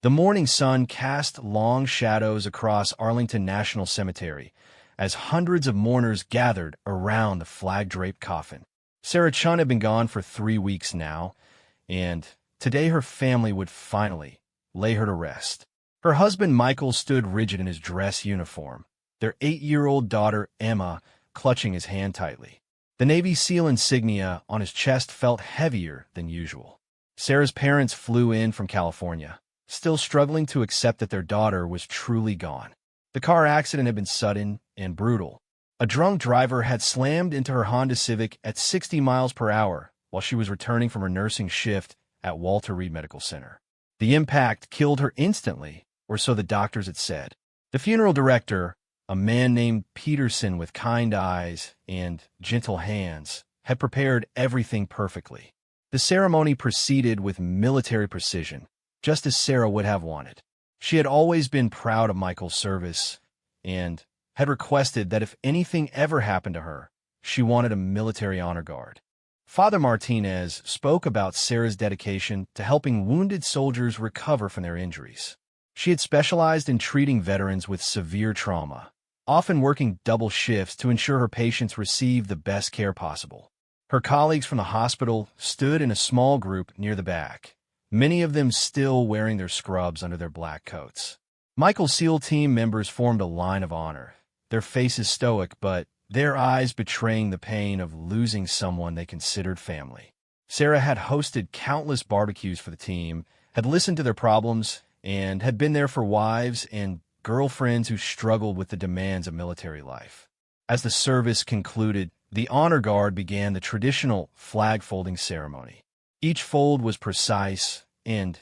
The morning sun cast long shadows across Arlington National Cemetery as hundreds of mourners gathered around the flag-draped coffin. Sarah Chun had been gone for 3 weeks now, and today her family would finally lay her to rest. Her husband Michael stood rigid in his dress uniform, their 8-year-old daughter Emma clutching his hand tightly. The Navy SEAL insignia on his chest felt heavier than usual. Sarah's parents flew in from California, still struggling to accept that their daughter was truly gone. The car accident had been sudden and brutal. A drunk driver had slammed into her Honda Civic at 60 miles per hour while she was returning from her nursing shift at Walter Reed Medical Center. The impact killed her instantly, or so the doctors had said. The funeral director, a man named Peterson with kind eyes and gentle hands, had prepared everything perfectly. The ceremony proceeded with military precision, just as Sarah would have wanted. She had always been proud of Michael's service and had requested that if anything ever happened to her, she wanted a military honor guard. Father Martinez spoke about Sarah's dedication to helping wounded soldiers recover from their injuries. She had specialized in treating veterans with severe trauma, often working double shifts to ensure her patients received the best care possible. Her colleagues from the hospital stood in a small group near the back, many of them still wearing their scrubs under their black coats. Michael's SEAL team members formed a line of honor, their faces stoic but their eyes betraying the pain of losing someone they considered family. Sarah had hosted countless barbecues for the team, had listened to their problems, and had been there for wives and girlfriends who struggled with the demands of military life. As the service concluded, the honor guard began the traditional flag-folding ceremony. Each fold was precise and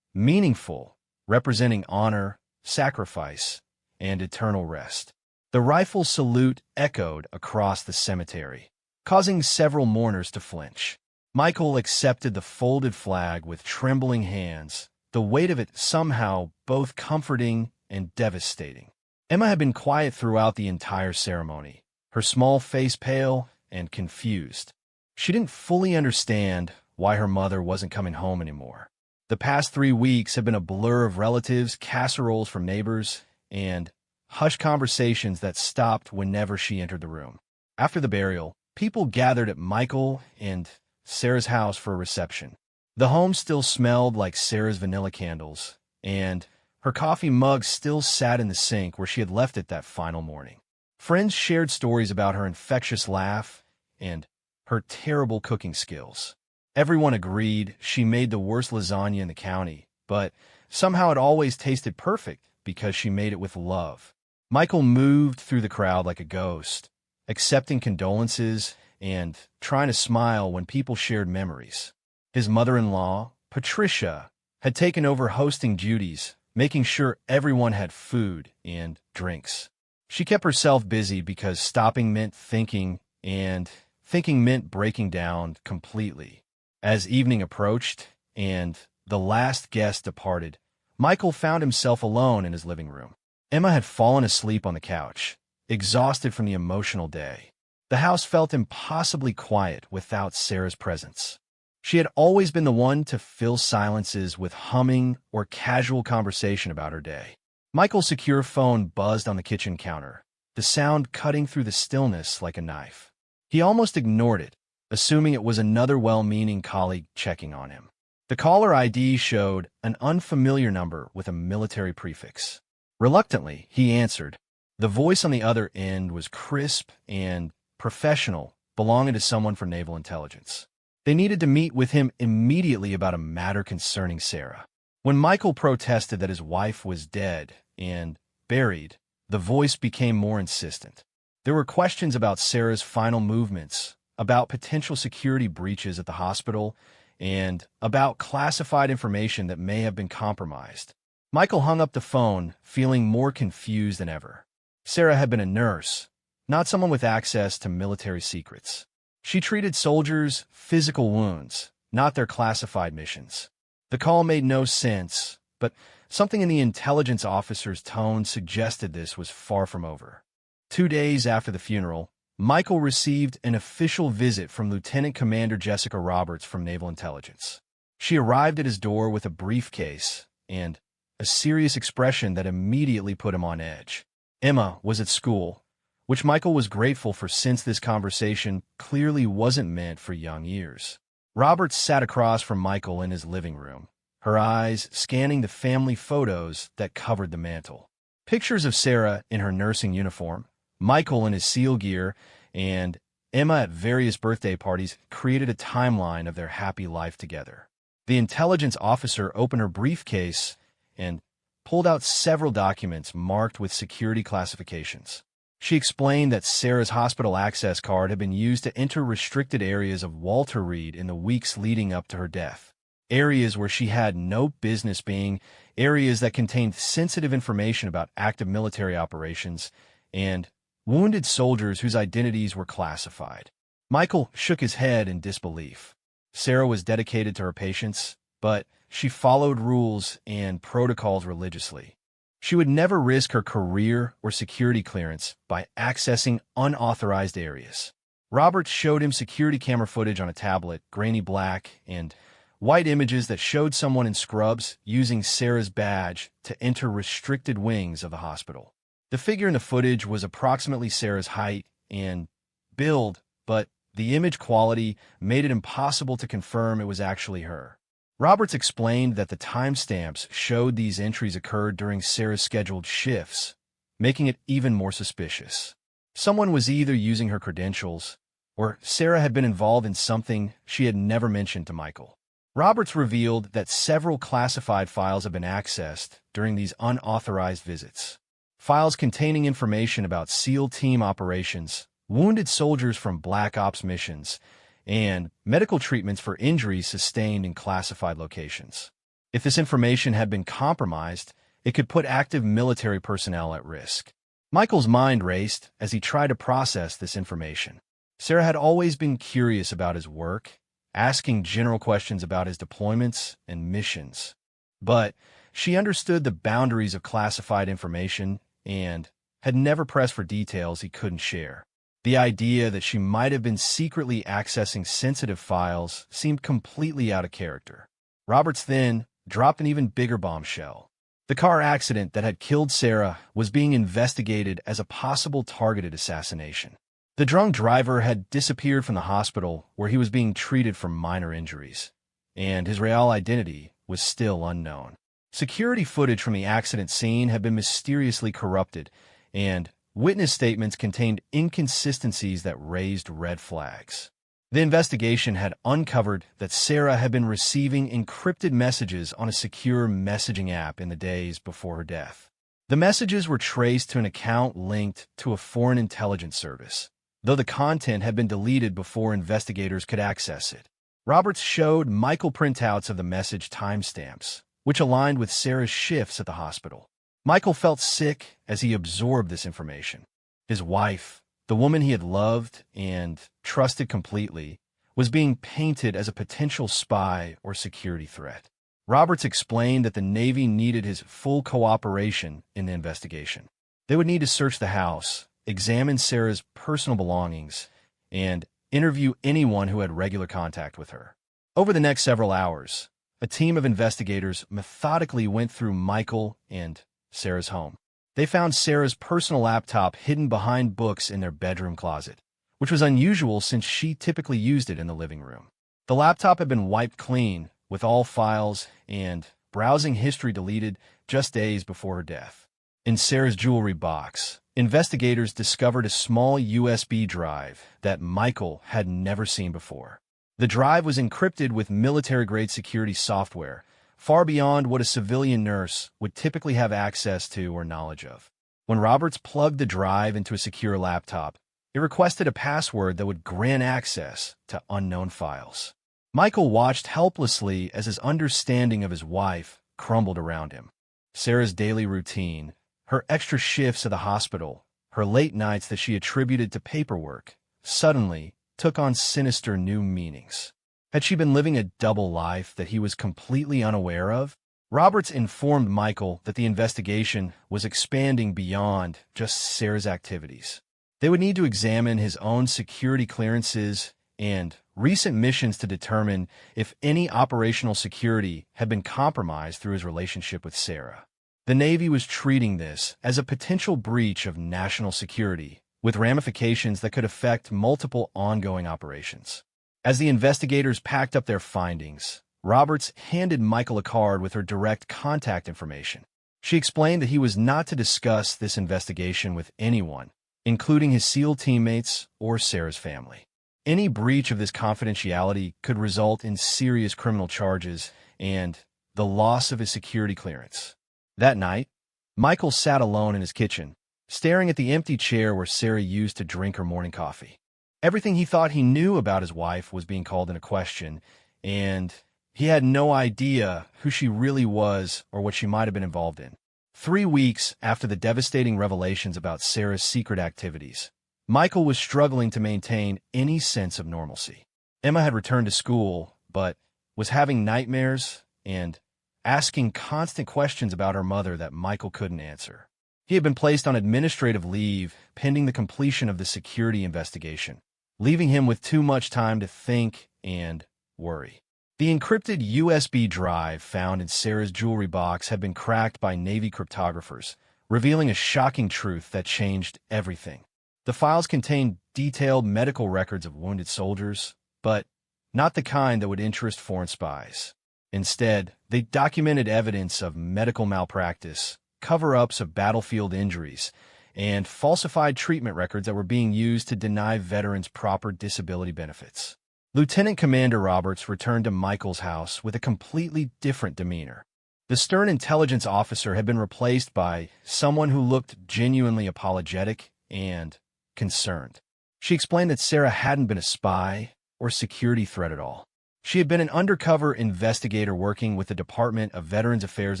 meaningful, representing honor, sacrifice, and eternal rest. The rifle salute echoed across the cemetery, causing several mourners to flinch. Michael accepted the folded flag with trembling hands, the weight of it somehow both comforting and devastating. Emma had been quiet throughout the entire ceremony, her small face pale and confused. She didn't fully understand why her mother wasn't coming home anymore. The past 3 weeks had been a blur of relatives, casseroles from neighbors, and hushed conversations that stopped whenever she entered the room. After the burial, people gathered at Michael and Sarah's house for a reception. The home still smelled like Sarah's vanilla candles, and her coffee mug still sat in the sink where she had left it that final morning. Friends shared stories about her infectious laugh and her terrible cooking skills. Everyone agreed she made the worst lasagna in the county, but somehow it always tasted perfect because she made it with love. Michael moved through the crowd like a ghost, accepting condolences and trying to smile when people shared memories. His mother-in-law, Patricia, had taken over hosting duties, making sure everyone had food and drinks. She kept herself busy because stopping meant thinking, and thinking meant breaking down completely. As evening approached and the last guest departed, Michael found himself alone in his living room. Emma had fallen asleep on the couch, exhausted from the emotional day. The house felt impossibly quiet without Sarah's presence. She had always been the one to fill silences with humming or casual conversation about her day. Michael's secure phone buzzed on the kitchen counter, the sound cutting through the stillness like a knife. He almost ignored it, assuming it was another well-meaning colleague checking on him. The caller ID showed an unfamiliar number with a military prefix. Reluctantly, he answered. The voice on the other end was crisp and professional, belonging to someone from Naval Intelligence. They needed to meet with him immediately about a matter concerning Sarah. When Michael protested that his wife was dead and buried, the voice became more insistent. There were questions about Sarah's final movements, about potential security breaches at the hospital, and about classified information that may have been compromised. Michael hung up the phone, feeling more confused than ever. Sarah had been a nurse, not someone with access to military secrets. She treated soldiers' physical wounds, not their classified missions. The call made no sense, but something in the intelligence officer's tone suggested this was far from over. 2 days after the funeral, Michael received an official visit from Lieutenant Commander Jessica Roberts from Naval Intelligence. She arrived at his door with a briefcase and a serious expression that immediately put him on edge. Emma was at school, which Michael was grateful for since this conversation clearly wasn't meant for young ears. Robert sat across from Michael in his living room, her eyes scanning the family photos that covered the mantel. Pictures of Sarah in her nursing uniform, Michael in his SEAL gear, and Emma at various birthday parties created a timeline of their happy life together. The intelligence officer opened her briefcase and pulled out several documents marked with security classifications. She explained that Sarah's hospital access card had been used to enter restricted areas of Walter Reed in the weeks leading up to her death. Areas where she had no business being, areas that contained sensitive information about active military operations, and wounded soldiers whose identities were classified. Michael shook his head in disbelief. Sarah was dedicated to her patients, but she followed rules and protocols religiously. She would never risk her career or security clearance by accessing unauthorized areas. Robert showed him security camera footage on a tablet, grainy black and white images that showed someone in scrubs using Sarah's badge to enter restricted wings of the hospital. The figure in the footage was approximately Sarah's height and build, but the image quality made it impossible to confirm it was actually her. Roberts explained that the timestamps showed these entries occurred during Sarah's scheduled shifts, making it even more suspicious. Someone was either using her credentials, or Sarah had been involved in something she had never mentioned to Michael. Roberts revealed that several classified files had been accessed during these unauthorized visits. Files containing information about SEAL team operations, wounded soldiers from Black Ops missions, and medical treatments for injuries sustained in classified locations. If this information had been compromised, it could put active military personnel at risk. Michael's mind raced as he tried to process this information. Sarah had always been curious about his work, asking general questions about his deployments and missions. But she understood the boundaries of classified information and had never pressed for details he couldn't share. The idea that she might have been secretly accessing sensitive files seemed completely out of character. Roberts then dropped an even bigger bombshell. The car accident that had killed Sarah was being investigated as a possible targeted assassination. The drunk driver had disappeared from the hospital where he was being treated for minor injuries, and his real identity was still unknown. Security footage from the accident scene had been mysteriously corrupted, and witness statements contained inconsistencies that raised red flags. The investigation had uncovered that Sarah had been receiving encrypted messages on a secure messaging app in the days before her death. The messages were traced to an account linked to a foreign intelligence service, though the content had been deleted before investigators could access it. Roberts showed Michael printouts of the message timestamps, which aligned with Sarah's shifts at the hospital. Michael felt sick as he absorbed this information. His wife, the woman he had loved and trusted completely, was being painted as a potential spy or security threat. Roberts explained that the Navy needed his full cooperation in the investigation. They would need to search the house, examine Sarah's personal belongings, and interview anyone who had regular contact with her. Over the next several hours, a team of investigators methodically went through Michael and Sarah's home. They found Sarah's personal laptop hidden behind books in their bedroom closet, which was unusual since she typically used it in the living room. The laptop had been wiped clean, with all files and browsing history deleted just days before her death. In Sarah's jewelry box, investigators discovered a small USB drive that Michael had never seen before. The drive was encrypted with military-grade security software, far beyond what a civilian nurse would typically have access to or knowledge of. When Roberts plugged the drive into a secure laptop, it requested a password that would grant access to unknown files. Michael watched helplessly as his understanding of his wife crumbled around him. Sarah's daily routine, her extra shifts at the hospital, her late nights that she attributed to paperwork, suddenly took on sinister new meanings. Had she been living a double life that he was completely unaware of? Roberts informed Michael that the investigation was expanding beyond just Sarah's activities. They would need to examine his own security clearances and recent missions to determine if any operational security had been compromised through his relationship with Sarah. The Navy was treating this as a potential breach of national security, with ramifications that could affect multiple ongoing operations. As the investigators packed up their findings, Roberts handed Michael a card with her direct contact information. She explained that he was not to discuss this investigation with anyone, including his SEAL teammates or Sarah's family. Any breach of this confidentiality could result in serious criminal charges and the loss of his security clearance. That night, Michael sat alone in his kitchen, staring at the empty chair where Sarah used to drink her morning coffee. Everything he thought he knew about his wife was being called into question, and he had no idea who she really was or what she might have been involved in. 3 weeks after the devastating revelations about Sarah's secret activities, Michael was struggling to maintain any sense of normalcy. Emma had returned to school, but was having nightmares and asking constant questions about her mother that Michael couldn't answer. He had been placed on administrative leave pending the completion of the security investigation, leaving him with too much time to think and worry. The encrypted USB drive found in Sarah's jewelry box had been cracked by Navy cryptographers, revealing a shocking truth that changed everything. The files contained detailed medical records of wounded soldiers, but not the kind that would interest foreign spies. Instead, they documented evidence of medical malpractice, cover-ups of battlefield injuries, and falsified treatment records that were being used to deny veterans proper disability benefits. Lieutenant Commander Roberts returned to Michael's house with a completely different demeanor. The stern intelligence officer had been replaced by someone who looked genuinely apologetic and concerned. She explained that Sarah hadn't been a spy or security threat at all. She had been an undercover investigator working with the Department of Veterans Affairs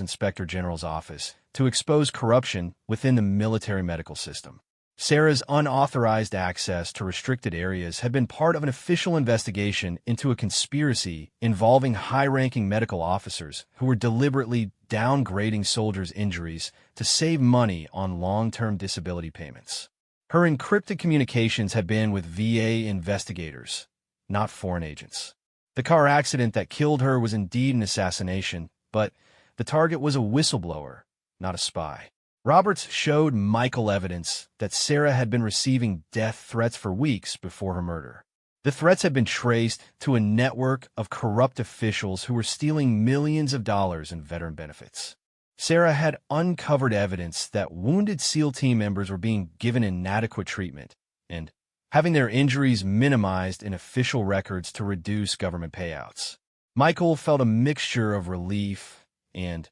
Inspector General's office to expose corruption within the military medical system. Sarah's unauthorized access to restricted areas had been part of an official investigation into a conspiracy involving high-ranking medical officers who were deliberately downgrading soldiers' injuries to save money on long-term disability payments. Her encrypted communications had been with VA investigators, not foreign agents. The car accident that killed her was indeed an assassination, but the target was a whistleblower, not a spy. Roberts showed Michael evidence that Sarah had been receiving death threats for weeks before her murder. The threats had been traced to a network of corrupt officials who were stealing millions of dollars in veteran benefits. Sarah had uncovered evidence that wounded SEAL team members were being given inadequate treatment and having their injuries minimized in official records to reduce government payouts. Michael felt a mixture of relief and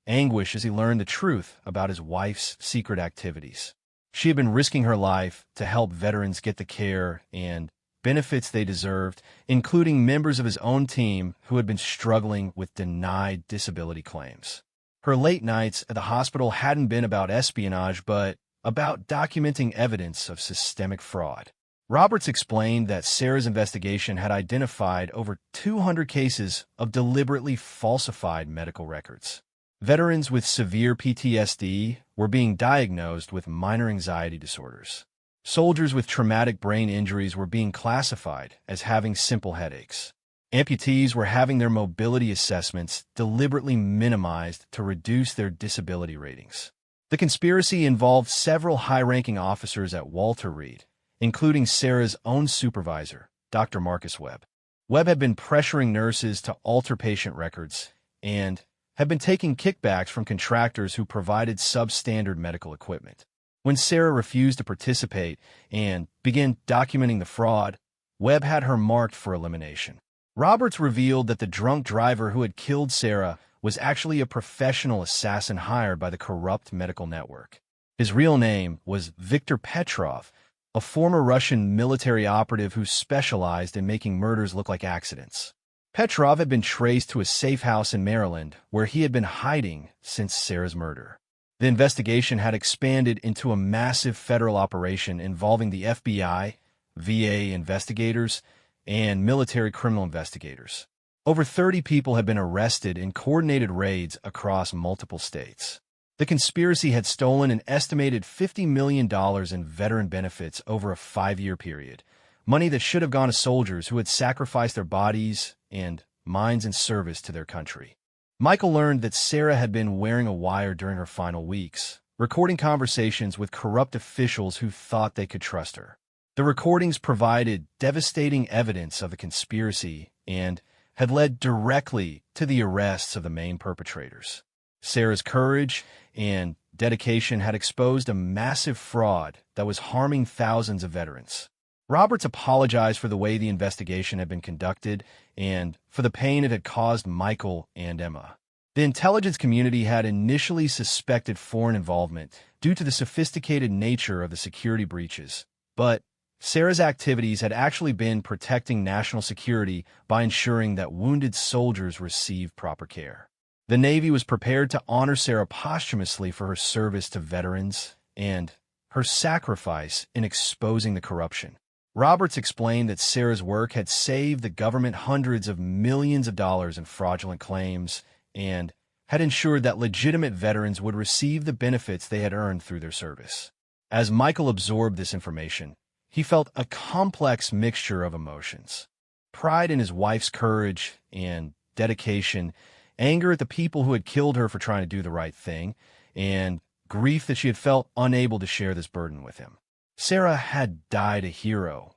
anguish as he learned the truth about his wife's secret activities. She had been risking her life to help veterans get the care and benefits they deserved, including members of his own team who had been struggling with denied disability claims. Her late nights at the hospital hadn't been about espionage, but about documenting evidence of systemic fraud. Roberts explained that Sarah's investigation had identified over 200 cases of deliberately falsified medical records. Veterans with severe PTSD were being diagnosed with minor anxiety disorders. Soldiers with traumatic brain injuries were being classified as having simple headaches. Amputees were having their mobility assessments deliberately minimized to reduce their disability ratings. The conspiracy involved several high-ranking officers at Walter Reed, including Sarah's own supervisor, Dr. Marcus Webb. Webb had been pressuring nurses to alter patient records and had been taking kickbacks from contractors who provided substandard medical equipment. When Sarah refused to participate and began documenting the fraud, Webb had her marked for elimination. Roberts revealed that the drunk driver who had killed Sarah was actually a professional assassin hired by the corrupt medical network. His real name was Viktor Petrov, a former Russian military operative who specialized in making murders look like accidents. Petrov had been traced to a safe house in Maryland where he had been hiding since Sarah's murder. The investigation had expanded into a massive federal operation involving the FBI, VA investigators, and military criminal investigators. Over 30 people had been arrested in coordinated raids across multiple states. The conspiracy had stolen an estimated $50 million in veteran benefits over a 5-year period, money that should have gone to soldiers who had sacrificed their bodies and minds in service to their country. Michael learned that Sarah had been wearing a wire during her final weeks, recording conversations with corrupt officials who thought they could trust her. The recordings provided devastating evidence of the conspiracy and had led directly to the arrests of the main perpetrators. Sarah's courage and dedication had exposed a massive fraud that was harming thousands of veterans. Roberts apologized for the way the investigation had been conducted and for the pain it had caused Michael and Emma. The intelligence community had initially suspected foreign involvement due to the sophisticated nature of the security breaches, but Sarah's activities had actually been protecting national security by ensuring that wounded soldiers received proper care. The Navy was prepared to honor Sarah posthumously for her service to veterans and her sacrifice in exposing the corruption. Roberts explained that Sarah's work had saved the government hundreds of millions of dollars in fraudulent claims and had ensured that legitimate veterans would receive the benefits they had earned through their service. As Michael absorbed this information, he felt a complex mixture of emotions: pride in his wife's courage and dedication, anger at the people who had killed her for trying to do the right thing, and grief that she had felt unable to share this burden with him. Sarah had died a hero,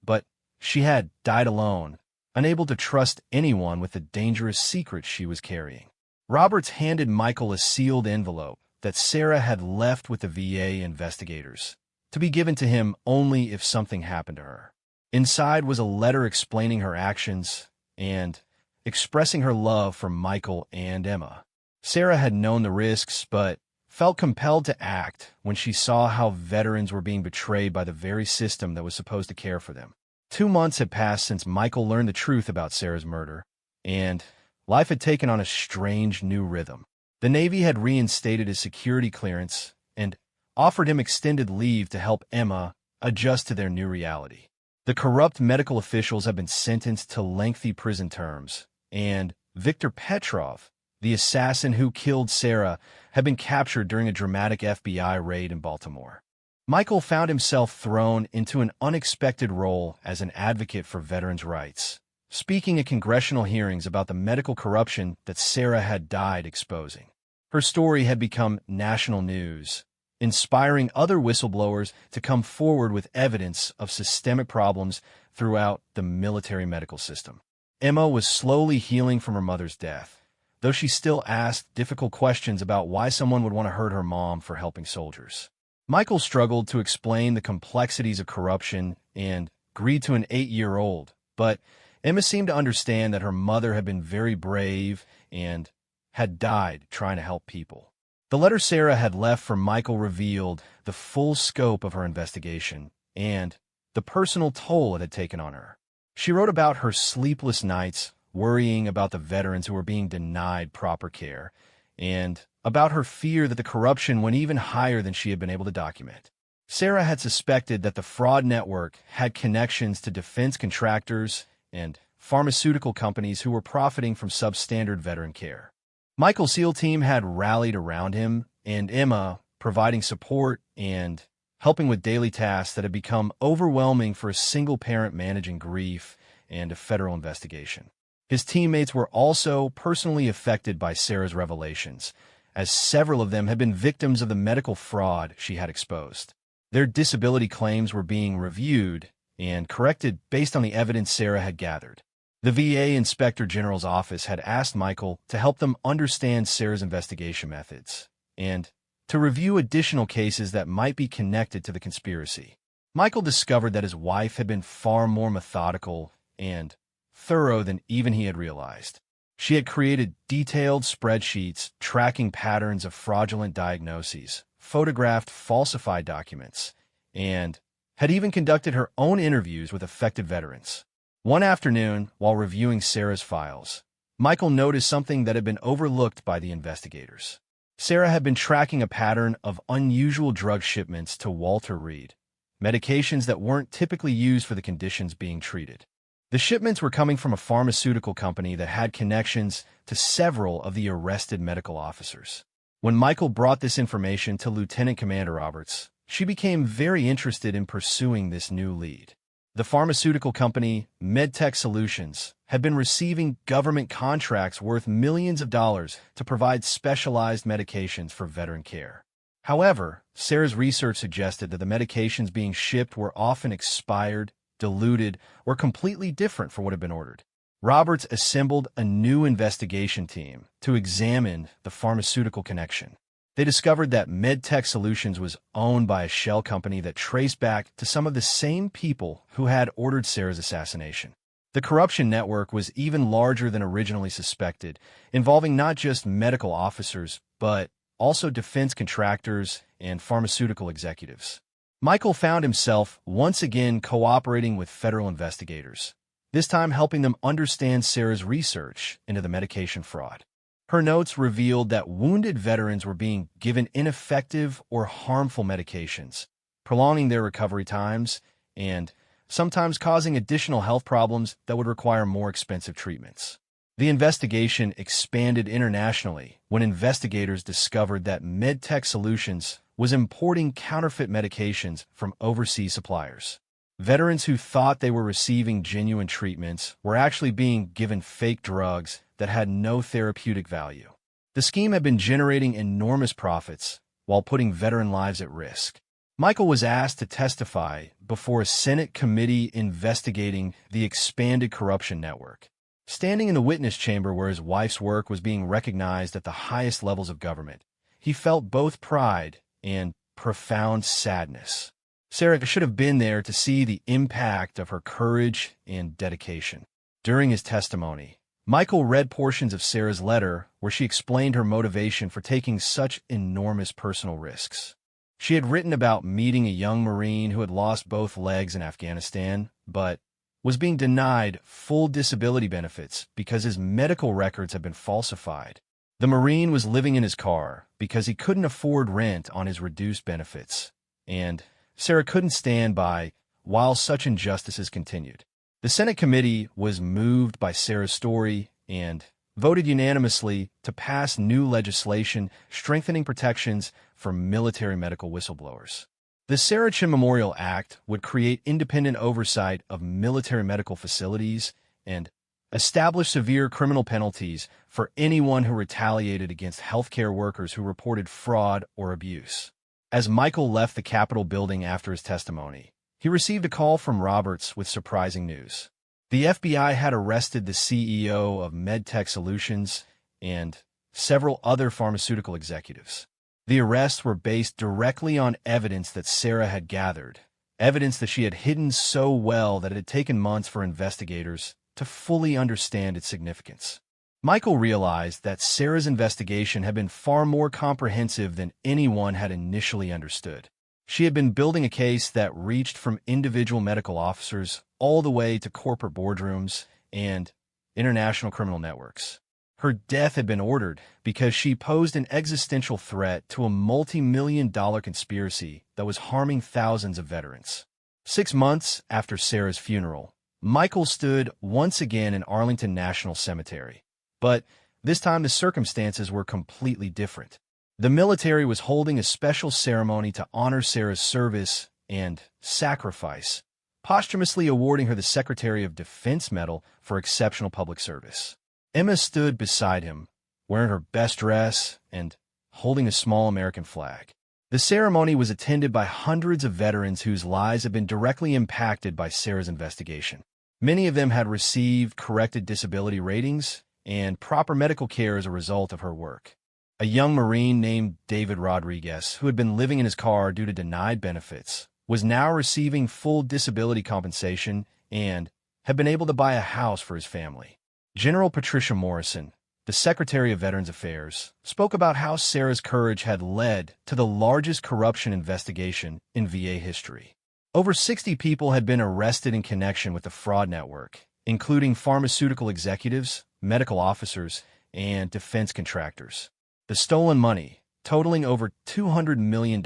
but she had died alone, unable to trust anyone with the dangerous secret she was carrying. Roberts handed Michael a sealed envelope that Sarah had left with the VA investigators, to be given to him only if something happened to her. Inside was a letter explaining her actions and expressing her love for Michael and Emma. Sarah had known the risks, but felt compelled to act when she saw how veterans were being betrayed by the very system that was supposed to care for them. 2 months had passed since Michael learned the truth about Sarah's murder, and life had taken on a strange new rhythm. The Navy had reinstated his security clearance and offered him extended leave to help Emma adjust to their new reality. The corrupt medical officials had been sentenced to lengthy prison terms, and Viktor Petrov, the assassin who killed Sarah, had been captured during a dramatic FBI raid in Baltimore. Michael found himself thrown into an unexpected role as an advocate for veterans' rights, speaking at congressional hearings about the medical corruption that Sarah had died exposing. Her story had become national news, inspiring other whistleblowers to come forward with evidence of systemic problems throughout the military medical system. Emma was slowly healing from her mother's death, though she still asked difficult questions about why someone would want to hurt her mom for helping soldiers. Michael struggled to explain the complexities of corruption and agreed to an 8-year-old, but Emma seemed to understand that her mother had been very brave and had died trying to help people. The letter Sarah had left for Michael revealed the full scope of her investigation and the personal toll it had taken on her. She wrote about her sleepless nights, worrying about the veterans who were being denied proper care, and about her fear that the corruption went even higher than she had been able to document. Sarah had suspected that the fraud network had connections to defense contractors and pharmaceutical companies who were profiting from substandard veteran care. Michael's SEAL team had rallied around him, and Emma, providing support and helping with daily tasks that had become overwhelming for a single parent managing grief and a federal investigation. His teammates were also personally affected by Sarah's revelations, as several of them had been victims of the medical fraud she had exposed. Their disability claims were being reviewed and corrected based on the evidence Sarah had gathered. The VA Inspector General's office had asked Michael to help them understand Sarah's investigation methods and to review additional cases that might be connected to the conspiracy. Michael discovered that his wife had been far more methodical and thorough than even he had realized. She had created detailed spreadsheets tracking patterns of fraudulent diagnoses, photographed falsified documents, and had even conducted her own interviews with affected veterans. One afternoon, while reviewing Sarah's files, Michael noticed something that had been overlooked by the investigators. Sarah had been tracking a pattern of unusual drug shipments to Walter Reed, medications that weren't typically used for the conditions being treated. The shipments were coming from a pharmaceutical company that had connections to several of the arrested medical officers. When Michael brought this information to Lieutenant Commander Roberts, she became very interested in pursuing this new lead. The pharmaceutical company, MedTech Solutions, had been receiving government contracts worth millions of dollars to provide specialized medications for veteran care. However, Sarah's research suggested that the medications being shipped were often expired, diluted, or completely different from what had been ordered. Roberts assembled a new investigation team to examine the pharmaceutical connection. They discovered that MedTech Solutions was owned by a shell company that traced back to some of the same people who had ordered Sarah's assassination. The corruption network was even larger than originally suspected, involving not just medical officers, but also defense contractors and pharmaceutical executives. Michael found himself once again cooperating with federal investigators, this time helping them understand Sarah's research into the medication fraud. Her notes revealed that wounded veterans were being given ineffective or harmful medications, prolonging their recovery times and sometimes causing additional health problems that would require more expensive treatments. The investigation expanded internationally when investigators discovered that MedTech Solutions was importing counterfeit medications from overseas suppliers. Veterans who thought they were receiving genuine treatments were actually being given fake drugs that had no therapeutic value. The scheme had been generating enormous profits while putting veteran lives at risk. Michael was asked to testify before a Senate committee investigating the expanded corruption network. Standing in the witness chamber where his wife's work was being recognized at the highest levels of government, he felt both pride and profound sadness. Sarah should have been there to see the impact of her courage and dedication. During his testimony, Michael read portions of Sarah's letter where she explained her motivation for taking such enormous personal risks. She had written about meeting a young Marine who had lost both legs in Afghanistan, but was being denied full disability benefits because his medical records had been falsified. The Marine was living in his car because he couldn't afford rent on his reduced benefits, and Sarah couldn't stand by while such injustices continued. The Senate committee was moved by Sarah's story and voted unanimously to pass new legislation strengthening protections for military medical whistleblowers. The Sarah Chin Memorial Act would create independent oversight of military medical facilities and establish severe criminal penalties for anyone who retaliated against healthcare workers who reported fraud or abuse. As Michael left the Capitol building after his testimony, he received a call from Roberts with surprising news. The FBI had arrested the CEO of MedTech Solutions and several other pharmaceutical executives. The arrests were based directly on evidence that Sarah had gathered, evidence that she had hidden so well that it had taken months for investigators to fully understand its significance. Michael realized that Sarah's investigation had been far more comprehensive than anyone had initially understood. She had been building a case that reached from individual medical officers all the way to corporate boardrooms and international criminal networks. Her death had been ordered because she posed an existential threat to a multi-million-dollar conspiracy that was harming thousands of veterans. 6 months after Sarah's funeral, Michael stood once again in Arlington National Cemetery. But this time the circumstances were completely different. The military was holding a special ceremony to honor Sarah's service and sacrifice, posthumously awarding her the Secretary of Defense Medal for exceptional public service. Emma stood beside him, wearing her best dress and holding a small American flag. The ceremony was attended by hundreds of veterans whose lives had been directly impacted by Sarah's investigation. Many of them had received corrected disability ratings and proper medical care as a result of her work. A young Marine named David Rodriguez, who had been living in his car due to denied benefits, was now receiving full disability compensation and had been able to buy a house for his family. General Patricia Morrison, the Secretary of Veterans Affairs, spoke about how Sarah's courage had led to the largest corruption investigation in VA history. Over 60 people had been arrested in connection with the fraud network, including pharmaceutical executives, medical officers, and defense contractors. The stolen money, totaling over $200 million,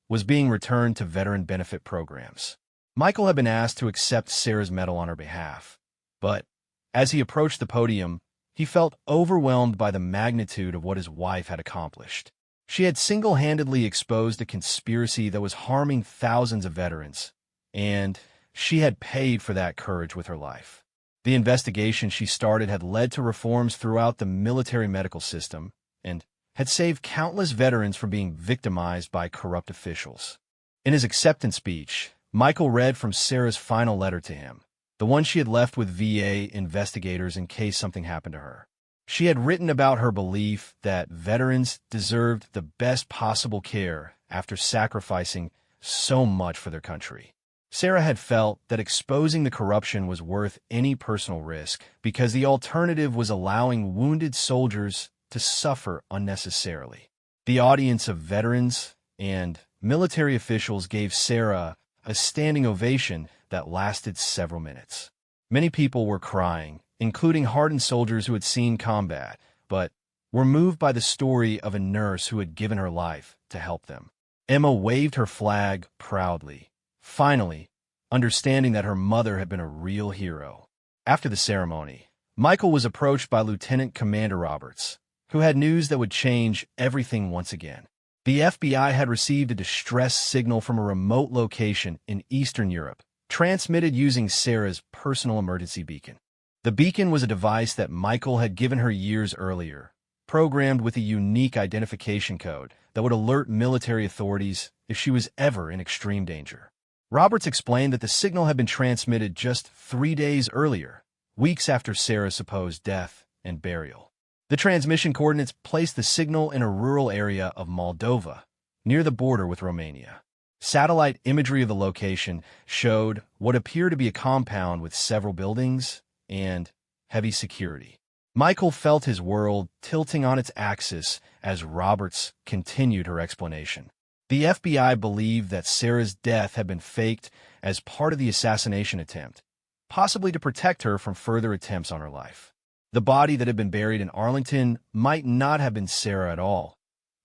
was being returned to veteran benefit programs. Michael had been asked to accept Sarah's medal on her behalf, but as he approached the podium, he felt overwhelmed by the magnitude of what his wife had accomplished. She had single-handedly exposed a conspiracy that was harming thousands of veterans, and she had paid for that courage with her life. The investigation she started had led to reforms throughout the military medical system and had saved countless veterans from being victimized by corrupt officials. In his acceptance speech, Michael read from Sarah's final letter to him, the one she had left with VA investigators in case something happened to her. She had written about her belief that veterans deserved the best possible care after sacrificing so much for their country. Sarah had felt that exposing the corruption was worth any personal risk because the alternative was allowing wounded soldiers to suffer unnecessarily. The audience of veterans and military officials gave Sarah a standing ovation that lasted several minutes. Many people were crying, including hardened soldiers who had seen combat, but were moved by the story of a nurse who had given her life to help them. Emma waved her flag proudly, finally understanding that her mother had been a real hero. After the ceremony, Michael was approached by Lieutenant Commander Roberts, who had news that would change everything once again. The FBI had received a distress signal from a remote location in Eastern Europe, transmitted using Sarah's personal emergency beacon. The beacon was a device that Michael had given her years earlier, programmed with a unique identification code that would alert military authorities if she was ever in extreme danger. Roberts explained that the signal had been transmitted just 3 days earlier, weeks after Sarah's supposed death and burial. The transmission coordinates placed the signal in a rural area of Moldova, near the border with Romania. Satellite imagery of the location showed what appeared to be a compound with several buildings and heavy security. Michael felt his world tilting on its axis as Roberts continued her explanation. The FBI believed that Sarah's death had been faked as part of the assassination attempt, possibly to protect her from further attempts on her life. The body that had been buried in Arlington might not have been Sarah at all,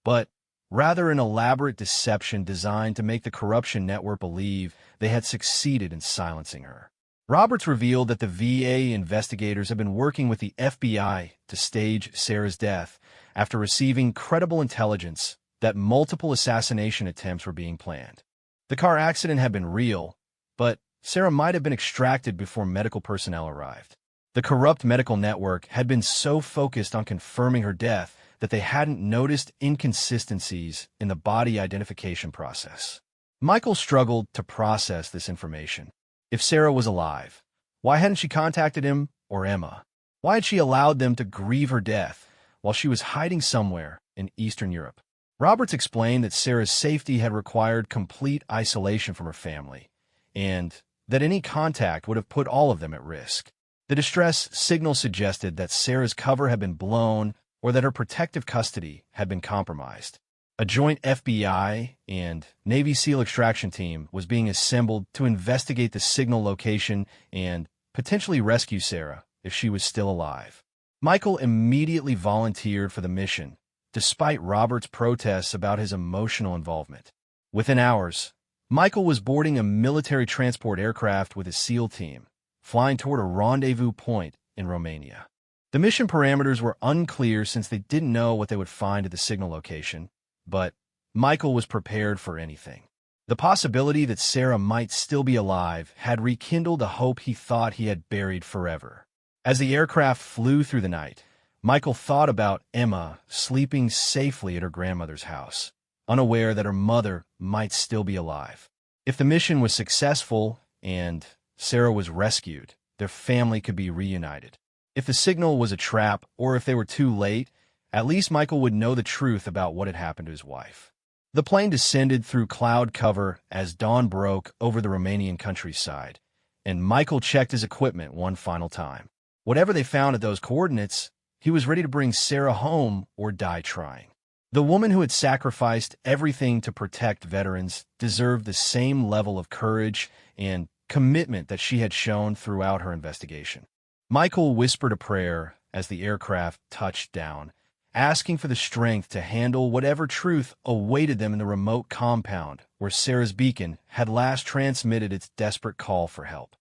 but rather an elaborate deception designed to make the corruption network believe they had succeeded in silencing her. Roberts revealed that the VA investigators had been working with the FBI to stage Sarah's death after receiving credible intelligence that multiple assassination attempts were being planned. The car accident had been real, but Sarah might have been extracted before medical personnel arrived. The corrupt medical network had been so focused on confirming her death that they hadn't noticed inconsistencies in the body identification process. Michael struggled to process this information. If Sarah was alive, why hadn't she contacted him or Emma? Why had she allowed them to grieve her death while she was hiding somewhere in Eastern Europe? Roberts explained that Sarah's safety had required complete isolation from her family, and that any contact would have put all of them at risk. The distress signal suggested that Sarah's cover had been blown or that her protective custody had been compromised. A joint FBI and Navy SEAL extraction team was being assembled to investigate the signal location and potentially rescue Sarah if she was still alive. Michael immediately volunteered for the mission, despite Roberts' protests about his emotional involvement. Within hours, Michael was boarding a military transport aircraft with his SEAL team, flying toward a rendezvous point in Romania. The mission parameters were unclear since they didn't know what they would find at the signal location, but Michael was prepared for anything. The possibility that Sarah might still be alive had rekindled a hope he thought he had buried forever. As the aircraft flew through the night, Michael thought about Emma sleeping safely at her grandmother's house, unaware that her mother might still be alive. If the mission was successful and Sarah was rescued, their family could be reunited. If the signal was a trap or if they were too late, at least Michael would know the truth about what had happened to his wife. The plane descended through cloud cover as dawn broke over the Romanian countryside, and Michael checked his equipment one final time. Whatever they found at those coordinates, he was ready to bring Sarah home or die trying. The woman who had sacrificed everything to protect veterans deserved the same level of courage and commitment that she had shown throughout her investigation. Michael whispered a prayer as the aircraft touched down, asking for the strength to handle whatever truth awaited them in the remote compound where Sarah's beacon had last transmitted its desperate call for help.